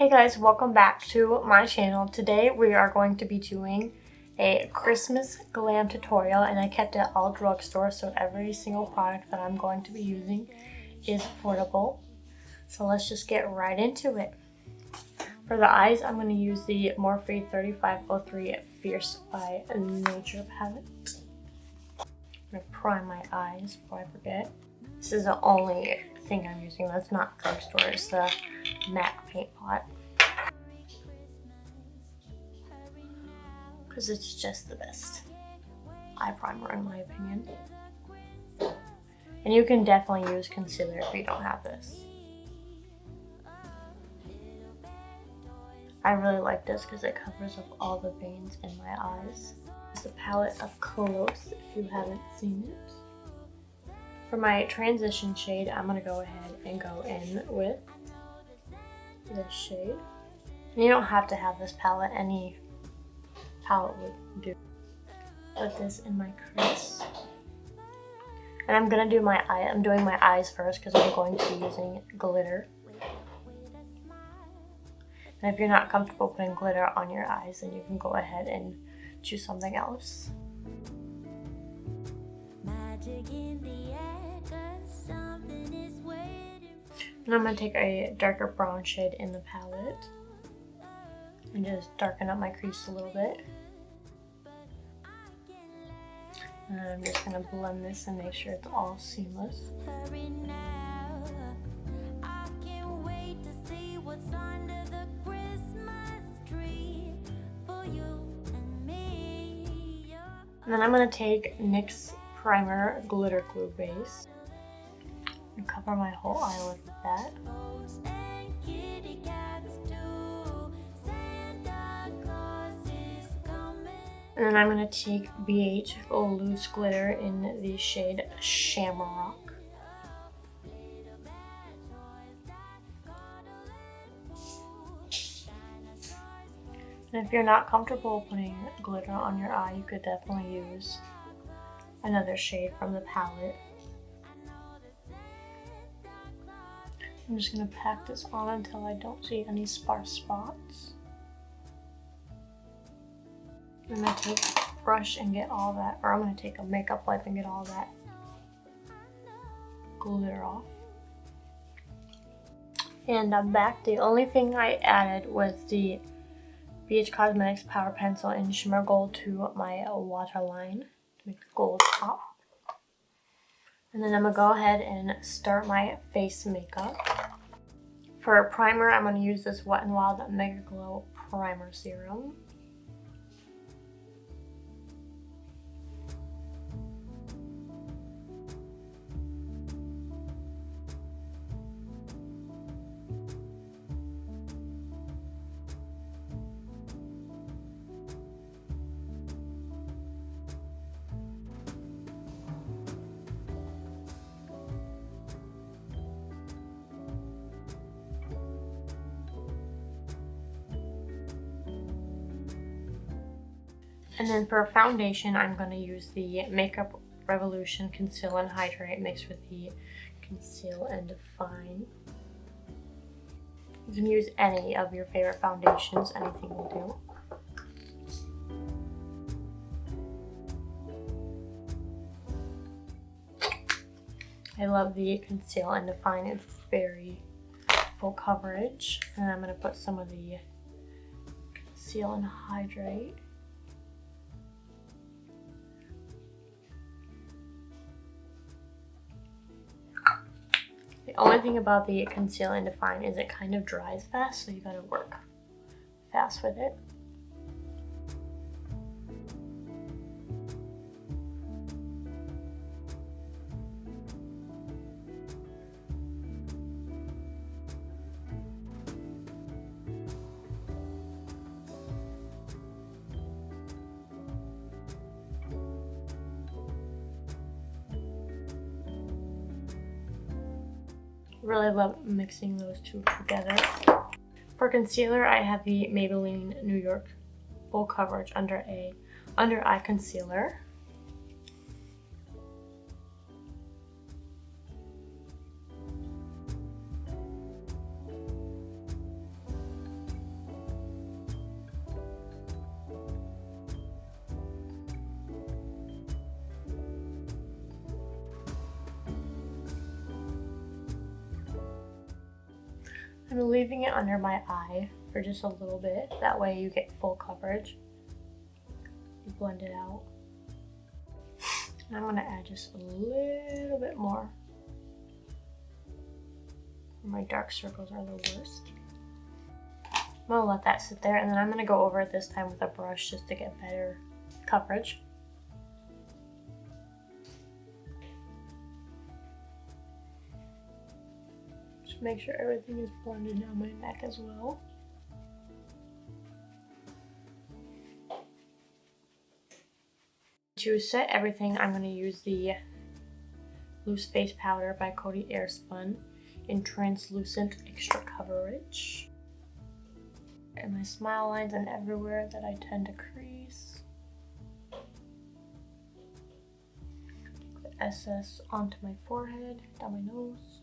Hey guys, welcome back to my channel. Today we are going to be doing a Christmas glam tutorial, and I kept it all drugstore, so every single product that I'm going to be using is affordable. So let's just get right into it. For the eyes, I'm going to use the Morphe 3503 Fierce by Nature palette. I'm going to prime my eyes before I forget. This is the only thing I'm using that's not drugstore. It's the MAC paint pot. Because it's just the best eye primer in my opinion. And you can definitely use concealer if you don't have this. I really like this because it covers up all the veins in my eyes. It's a palette up close if you haven't seen it. For my transition shade, I'm going to go ahead and go in with this shade. And you don't have to have this palette, any palette would do. Put this in my crease. And I'm going to do my eye. I'm doing my eyes first because I'm going to be using glitter. And if you're not comfortable putting glitter on your eyes, then you can go ahead and choose something else. And I'm going to take a darker brown shade in the palette and just darken up my crease a little bit. And I'm just going to blend this and make sure it's all seamless. And then I'm going to take NYX Primer Glitter Glue Base and cover my whole eyelid with that. And then I'm going to take BH Loose Glitter in the shade Shamrock. And if you're not comfortable putting glitter on your eye, you could definitely use another shade from the palette. I'm just going to pack this on until I don't see any sparse spots. I'm going to take a brush and get all that, or I'm going to take a makeup wipe and get all that glitter off. And I'm back. The only thing I added was the BH Cosmetics Power Pencil in Shimmer Gold to my waterline to make the gold pop. And then I'm going to go ahead and start my face makeup. For a primer, I'm going to use this Wet n Wild Mega Glow Primer Serum. And then for foundation, I'm going to use the Makeup Revolution Conceal and Hydrate mixed with the Conceal and Define. You can use any of your favorite foundations, anything will do. I love the Conceal and Define, it's very full coverage. And I'm going to put some of the Conceal and Hydrate. The only thing about the Conceal and Define is it kind of dries fast, so you gotta work fast with it. Really love mixing those two together. For concealer, I have the Maybelline New York Full Coverage Under Eye Concealer. I'm leaving it under my eye for just a little bit. That way you get full coverage. You blend it out. And I'm gonna add just a little bit more. My dark circles are the worst. I'm gonna let that sit there, and then I'm gonna go over it this time with a brush just to get better coverage. Just make sure everything is blended down my neck as well. To set everything, I'm going to use the Loose Face Powder by Coty Airspun in Translucent Extra Coverage. And my smile lines and everywhere that I tend to crease. Take the SS onto my forehead, down my nose.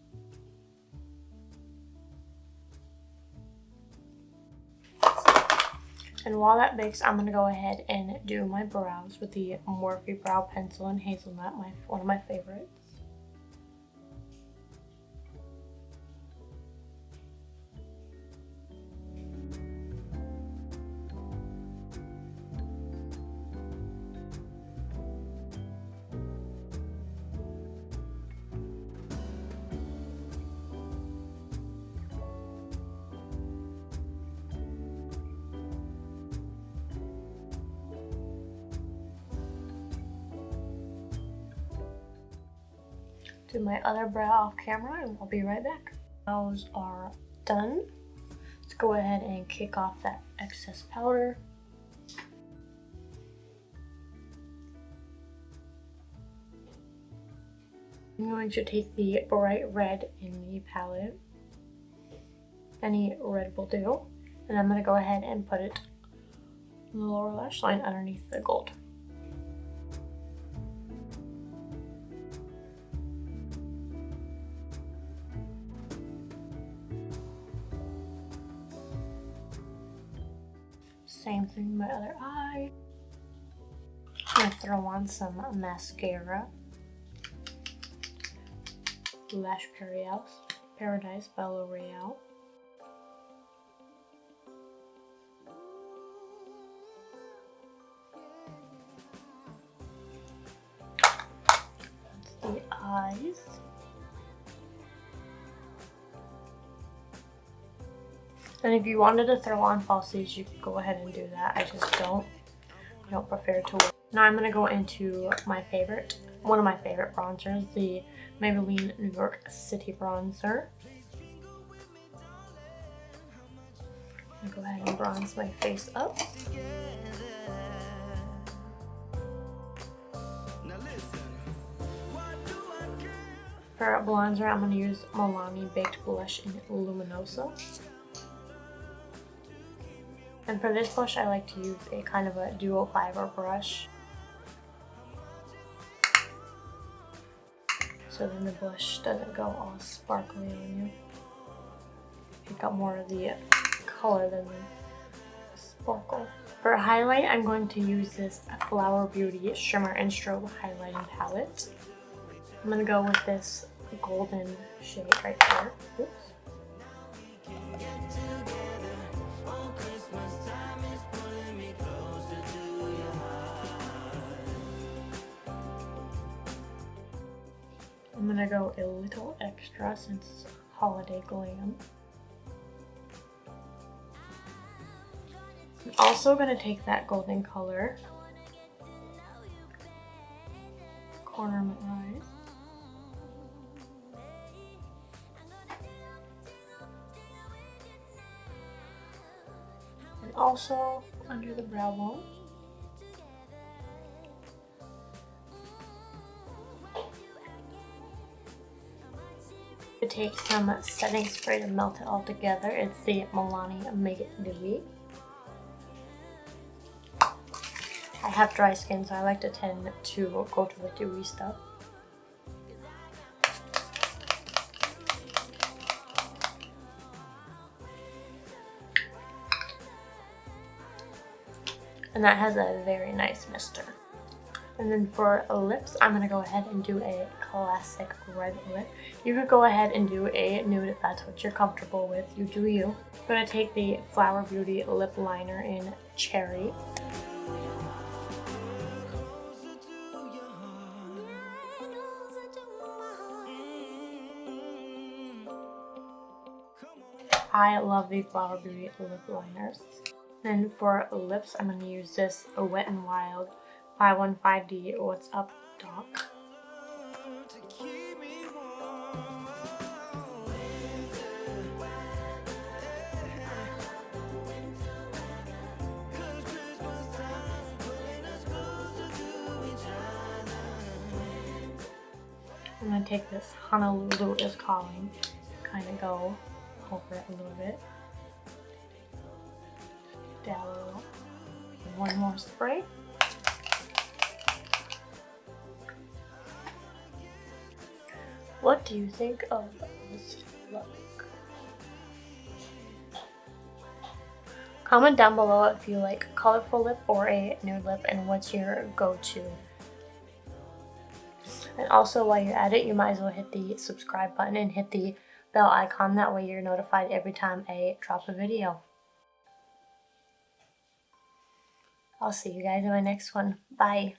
And while that bakes, I'm going to go ahead and do my brows with the Morphe Brow Pencil in Hazelnut, one of my favorites. Do my other brow off camera and I'll be right back. Brows are done. Let's go ahead and kick off that excess powder. I'm going to take the bright red in the palette. Any red will do. And I'm going to go ahead and put it in the lower lash line underneath the gold. Same thing with my other eye. I'm going to throw on some mascara. Lash Paradise by L'Oreal. That's the eyes. And if you wanted to throw on false sleeves, you could go ahead and do that. I just don't. I don't prefer to wear. Now I'm going to go into my favorite, one of my favorite bronzers, the Maybelline New York City Bronzer. I'm going to go ahead and bronze my face up. For bronzer, I'm going to use Milani Baked Blush in Luminosa. And for this blush, I like to use a kind of a duo fiber brush. So then the blush doesn't go all sparkly on you. Pick up more of the color than the sparkle. For highlight, I'm going to use this Flower Beauty Shimmer and Strobe highlighting palette. I'm going to go with this golden shade right there. Oops. I'm gonna go a little extra since it's holiday glam. I'm also gonna take that golden color, corner of my eyes, and also under the brow bone. To take some setting spray to melt it all together. It's the Milani Make It Dewy. I have dry skin, so I like to tend to go to the dewy stuff. And that has a very nice mister. And then for lips, I'm going to go ahead and do a classic red lip. You could go ahead and do a nude if that's what you're comfortable with. You do you. I'm going to take the Flower Beauty lip liner in Cherry. I love the Flower Beauty lip liners. And for lips, I'm going to use this Wet n Wild 515D What's Up Doc. I'm going to take this Honolulu is Calling, kind of go over it a little bit. Dab a little. One more spray. What do you think of this look? Comment down below if you like colorful lip or a nude lip and what's your go-to. And also while you're at it, you might as well hit the subscribe button and hit the bell icon. That way you're notified every time I drop a video. I'll see you guys in my next one. Bye.